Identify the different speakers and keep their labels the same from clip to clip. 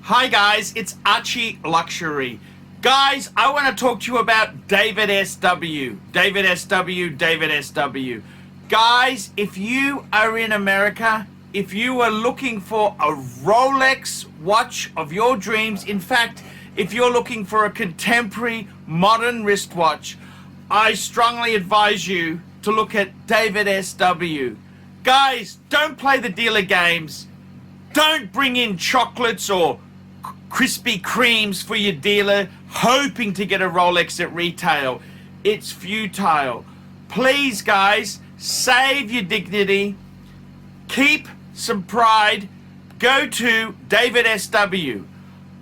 Speaker 1: Hi guys, it's ArchieLuxury. Guys, I want to talk to you about David SW. David SW, David SW. Guys, if you are in America, if you are looking for a Rolex watch of your dreams, in fact, if you're looking for a contemporary modern wristwatch, I strongly advise you to look at David SW. Guys, don't play the dealer games. Don't bring in chocolates or Krispy Kremes for your dealer hoping to get a Rolex at retail. It's futile. Please, guys, save your dignity. Keep some pride. Go to David SW.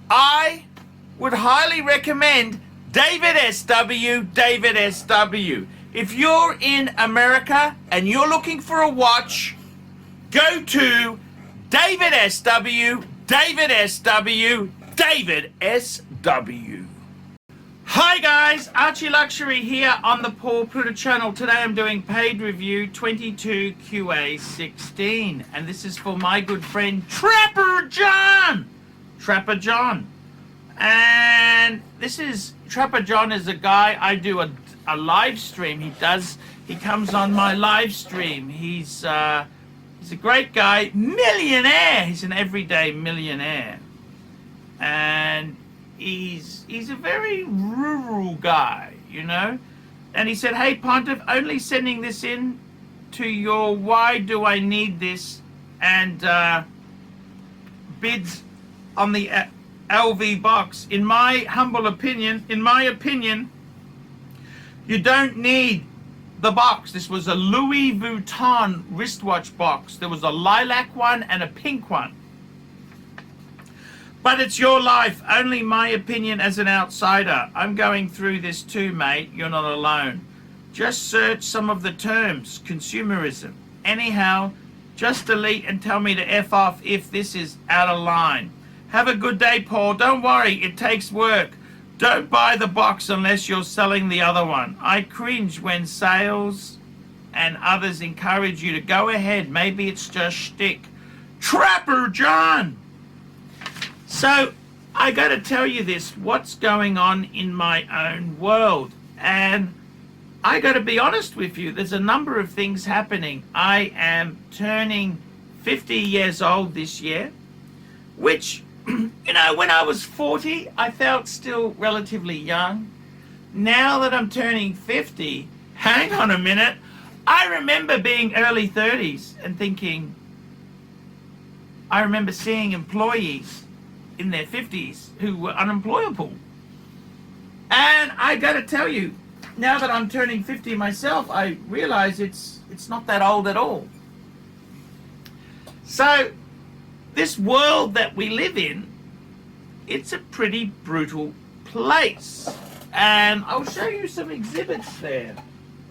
Speaker 1: I would highly recommend David SW, David SW. If you're in America and you're looking for a watch, go to David SW, David SW, David SW. Hi guys, ArchieLuxury here on the Pluta channel. Today I'm doing paid review 22QA16, and this is for my good friend Trapper John. Trapper John. And this is, Trapper John is a guy, I do a live stream. He comes on my live stream. He's a great guy, millionaire. He's an everyday millionaire. And he's a very rural guy, you know. And he said, hey Pontiff, only sending this in to your why do I need this and bids on the LV box. In my humble opinion, you don't need the box. This was a Louis Vuitton wristwatch box. There was a lilac one and a pink one. But it's your life, only my opinion as an outsider. I'm going through this too, mate. You're not alone. Just search some of the terms. Consumerism. Anyhow, just delete and tell me to F off if this is out of line. Have a good day, Paul. Don't worry, it takes work. Don't buy the box unless you're selling the other one. I cringe when sales and others encourage you to go ahead. Maybe it's just shtick. Trapper John! So, I gotta tell you this, what's going on in my own world. And I gotta be honest with you, there's a number of things happening. I am turning 50 years old this year, which, you know, when I was 40, I felt still relatively young. Now that I'm turning 50, hang on a minute, I remember being early 30s and thinking, I remember seeing employees in their 50s who were unemployable. And I gotta tell you, now that I'm turning 50 myself, I realize it's not that old at all. So this world that we live in, it's a pretty brutal place. And I'll show you some exhibits there.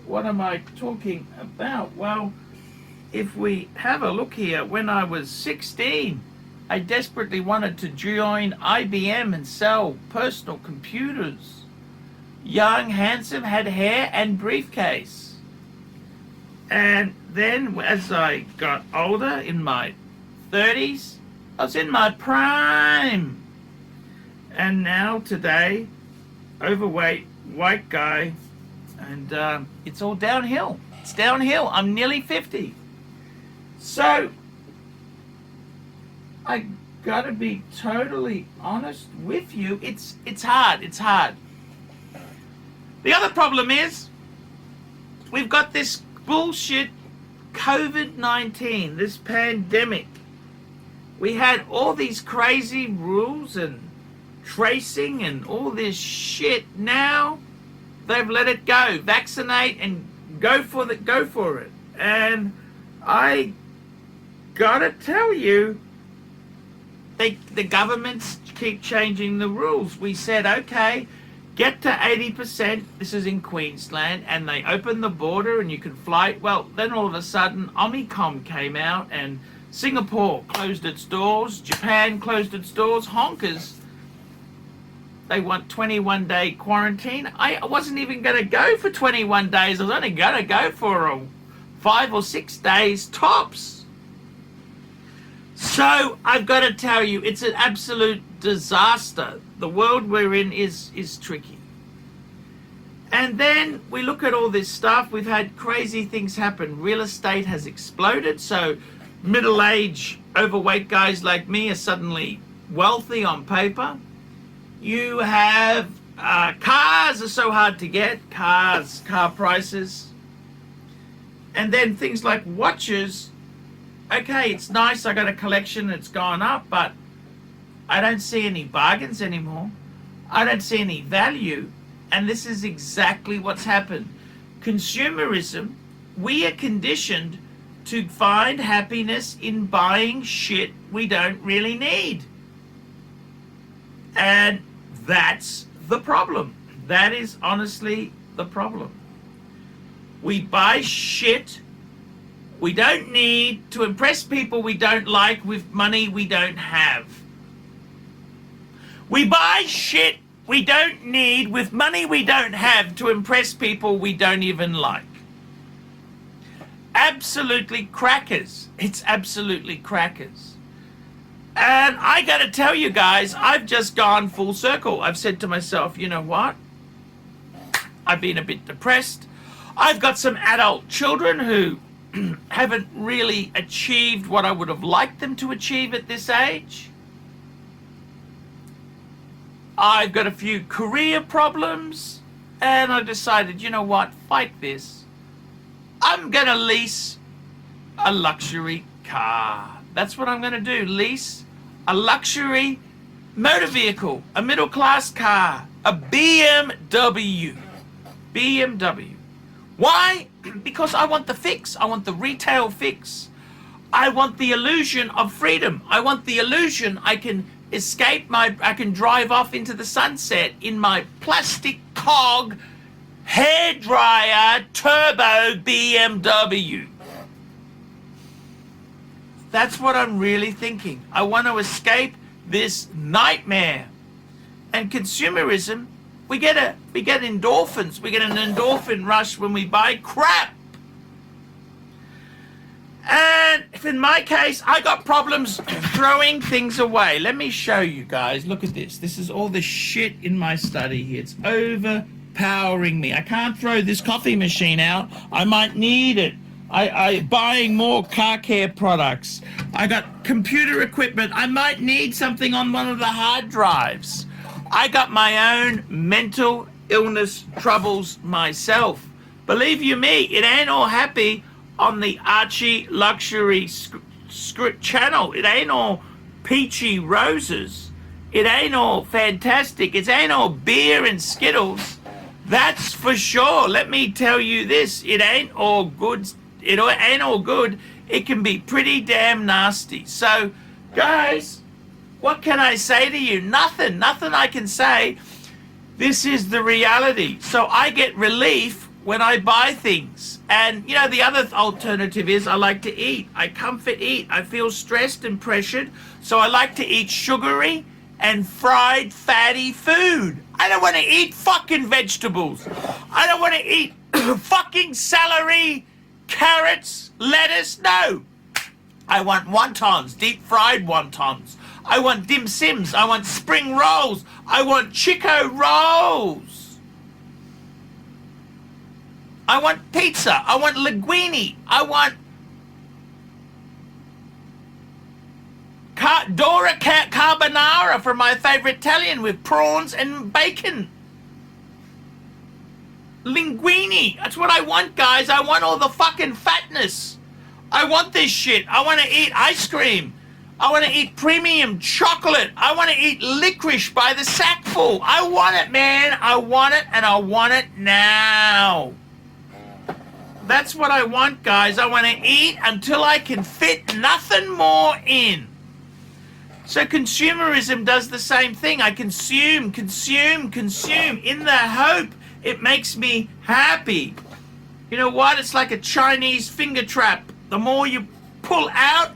Speaker 1: What am I talking about? Well, if we have a look here, when I was 16, I desperately wanted to join IBM and sell personal computers. Young, handsome, had hair and briefcase. And then as I got older, in my 30s, I was in my prime. And now today, overweight, white guy, and it's all downhill. It's downhill. I'm nearly 50. So, I gotta be totally honest with you. It's hard. It's hard. The other problem is we've got this bullshit COVID-19, this pandemic. We had all these crazy rules and tracing and all this shit. Now they've let it go. Vaccinate and go for it. And I gotta tell you, the governments keep changing the rules. We said, okay, get to 80%, this is in Queensland, and they opened the border and you can fly. Well, then all of a sudden, Omicron came out and Singapore closed its doors, Japan closed its doors, honkers, they want 21-day quarantine. I wasn't even going to go for 21 days, I was only going to go for 5 or 6 days tops. So I've got to tell you, it's an absolute disaster. The world we're in is tricky. And then we look at all this stuff. We've had crazy things happen. Real estate has exploded. So middle-aged, overweight guys like me are suddenly wealthy on paper. You have cars are so hard to get. Car prices. And then things like watches. Okay, it's nice. I got a collection. It's gone up, but I don't see any bargains anymore. I don't see any value. And this is exactly what's happened. Consumerism, we are conditioned to find happiness in buying shit we don't really need. And that's the problem. That is honestly the problem. We buy shit we don't need to impress people we don't like with money we don't have. We buy shit we don't need with money we don't have to impress people we don't even like. Absolutely crackers. It's absolutely crackers. And I gotta tell you guys, I've just gone full circle. I've said to myself, you know what? I've been a bit depressed. I've got some adult children who haven't really achieved what I would have liked them to achieve at this age. I've got a few career problems, and I decided, you know what, fight this. I'm gonna lease a luxury car. That's what I'm gonna do, lease a luxury motor vehicle, a middle class car, a BMW. BMW. Why? Because I want the fix. I want the retail fix. I want the illusion of freedom. I want the illusion I can I can drive off into the sunset in my plastic cog hairdryer turbo BMW. That's what I'm really thinking. I want to escape this nightmare. And consumerism, we get endorphins. We get an endorphin rush when we buy crap. And if in my case, I got problems throwing things away. Let me show you guys. Look at this. This is all the shit in my study here. It's overpowering me. I can't throw this coffee machine out. I might need it. I buying more car care products. I got computer equipment. I might need something on one of the hard drives. I got my own mental illness troubles myself. Believe you me, it ain't all happy on the ArchieLuxury script channel. It ain't all peachy roses. It ain't all fantastic. It ain't all beer and Skittles. That's for sure. Let me tell you this. It ain't all good. It ain't all good. It can be pretty damn nasty. So, guys, what can I say to you? Nothing. Nothing I can say. This is the reality. So I get relief when I buy things. And, you know, the other alternative is I like to eat. I comfort eat. I feel stressed and pressured. So I like to eat sugary and fried fatty food. I don't want to eat fucking vegetables. I don't want to eat fucking celery, carrots, lettuce. No. I want wontons, deep fried wontons. I want dim sims. I want spring rolls. I want Chico rolls. I want pizza. I want linguine. I want Dora carbonara from my favorite Italian with prawns and bacon. Linguine. That's what I want, guys. I want all the fucking fatness. I want this shit. I want to eat ice cream. I want to eat premium chocolate. I want to eat licorice by the sackful. I want it, man. I want it, and I want it now. That's what I want, guys. I want to eat until I can fit nothing more in. So consumerism does the same thing. I consume in the hope it makes me happy. You know what? It's like a Chinese finger trap. The more you pull out,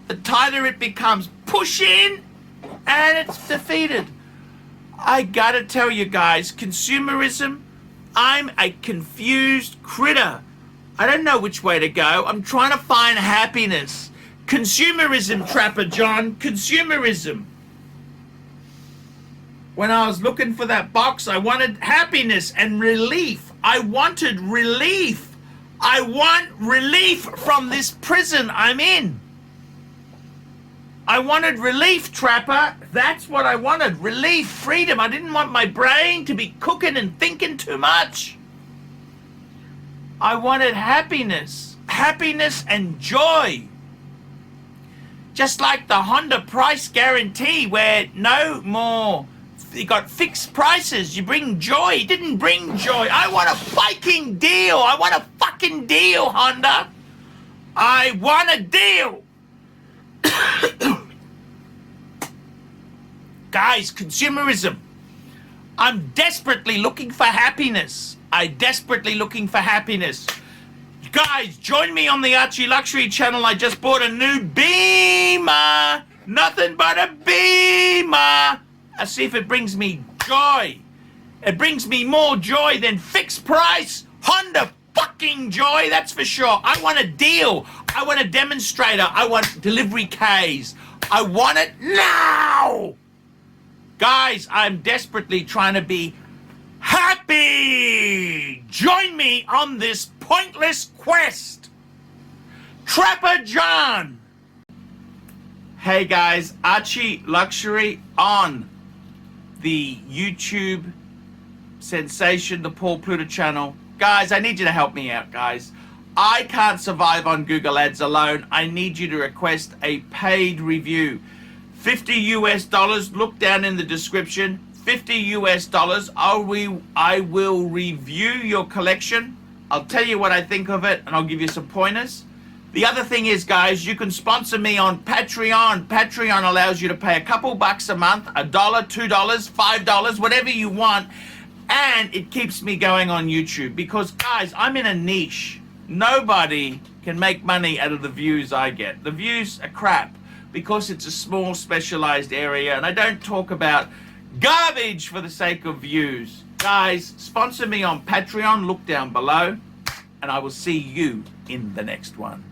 Speaker 1: the tighter it becomes. Push in, and it's defeated. I gotta tell you guys, consumerism, I'm a confused critter. I don't know which way to go. I'm trying to find happiness. Consumerism, Trapper John. Consumerism. When I was looking for that box, I wanted happiness and relief. I wanted relief. I want relief from this prison I'm in. I wanted relief, Trapper. That's what I wanted. Relief, freedom. I didn't want my brain to be cooking and thinking too much. I wanted happiness. Happiness and joy. Just like the Honda price guarantee where no more, you got fixed prices. You bring joy. You didn't bring joy. I want a fucking deal. I want a fucking deal, Honda. I want a deal. Guys, consumerism. I'm desperately looking for happiness. Desperately looking for happiness. Guys, join me on the ArchieLuxury channel. I just bought a new Beamer. Nothing but a Beamer. Let's see if it brings me joy. It brings me more joy than fixed price Honda fucking joy, that's for sure. I want a deal. I want a demonstrator. I want delivery Ks. I want it now. Guys, I'm desperately trying to be happy. Join me on this pointless quest. Trapper John. Hey guys, ArchieLuxury on the YouTube sensation, the Paul Pluta channel. Guys, I need you to help me out, guys. I can't survive on Google Ads alone. I need you to request a paid review. $50 US. Look down in the description. $50 US. I will review your collection. I'll tell you what I think of it, and I'll give you some pointers. The other thing is, guys, you can sponsor me on Patreon. Patreon allows you to pay a couple bucks a month, $1, $2, $5, whatever you want, and it keeps me going on YouTube because, guys, I'm in a niche. Nobody can make money out of the views I get. The views are crap because it's a small specialized area, and I don't talk about garbage for the sake of views. Guys, sponsor me on Patreon. Look down below, and I will see you in the next one.